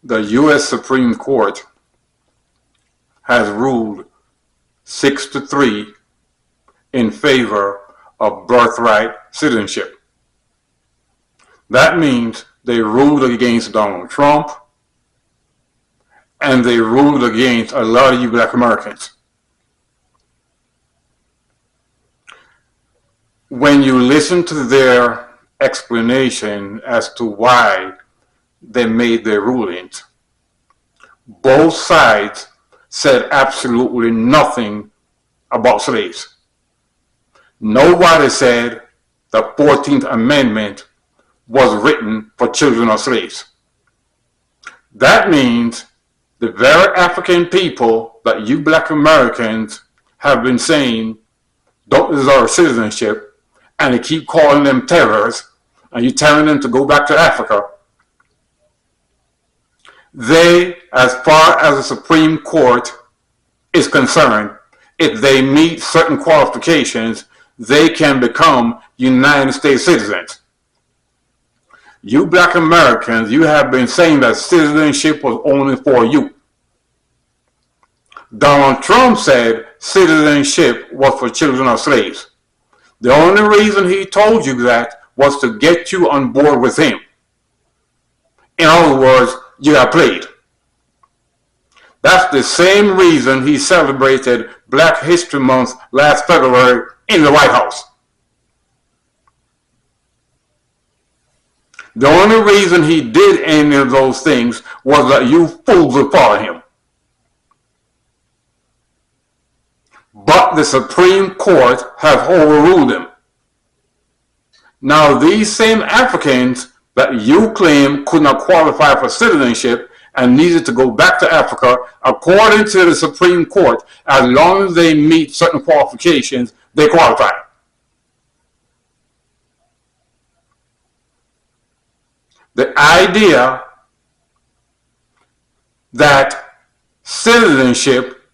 The U.S. Supreme Court has ruled 6-3 in favor of birthright citizenship. That means they ruled against Donald Trump and they ruled against a lot of you black Americans. When you listen to their explanation as to why they made their rulings, both sides said absolutely nothing about slaves. Nobody said the 14th Amendment was written for children of slaves. That means the very African people that you black Americans have been saying don't deserve citizenship, and you keep calling them terrorists, and you're telling them to go back to Africa, they, as far as the Supreme Court is concerned, if they meet certain qualifications, they can become United States citizens. You black Americans, you have been saying that citizenship was only for you. Donald Trump said citizenship was for children of slaves. The only reason he told you that was to get you on board with him. In other words, you got played. That's the same reason he celebrated Black History Month last February in the White House. The only reason he did any of those things was that you fools would follow him. But the Supreme Court have overruled him. Now these same Africans that you claim could not qualify for citizenship and needed to go back to Africa, according to the Supreme Court, as long as they meet certain qualifications, they qualify. The idea that citizenship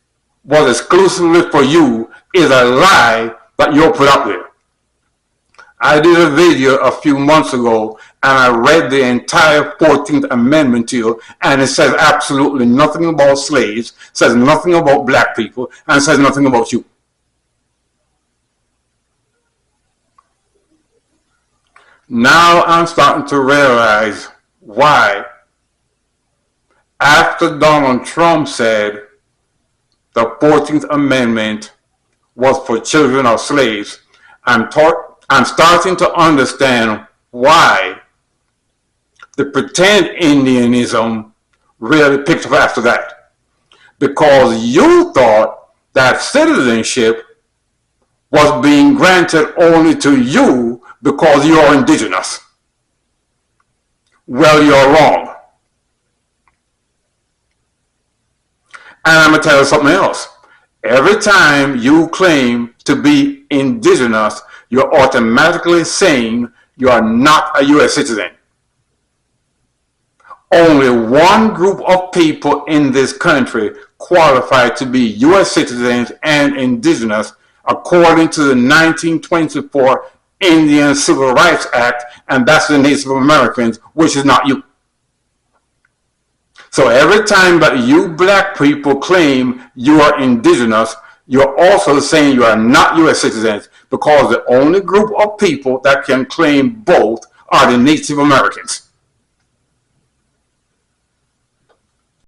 was exclusively for you is a lie that you're put up with. I did a video a few months ago and I read the entire 14th Amendment to you, and it says absolutely nothing about slaves, says nothing about black people, and says nothing about you. Now I'm starting to realize why, after Donald Trump said the 14th Amendment was for children of slaves, I'm starting to understand why the pretend Indianism really picked up after that. Because you thought that citizenship was being granted only to you because you're indigenous. Well, you're wrong. And I'm going to tell you something else. Every time you claim to be indigenous, you're automatically saying you are not a U.S. citizen. Only one group of people in this country qualify to be U.S. citizens and indigenous according to the 1924 Indian Civil Rights Act, and that's the Native Americans, which is not you. So every time that you black people claim you are indigenous, you're also saying you are not U.S. citizens, because the only group of people that can claim both are the Native Americans.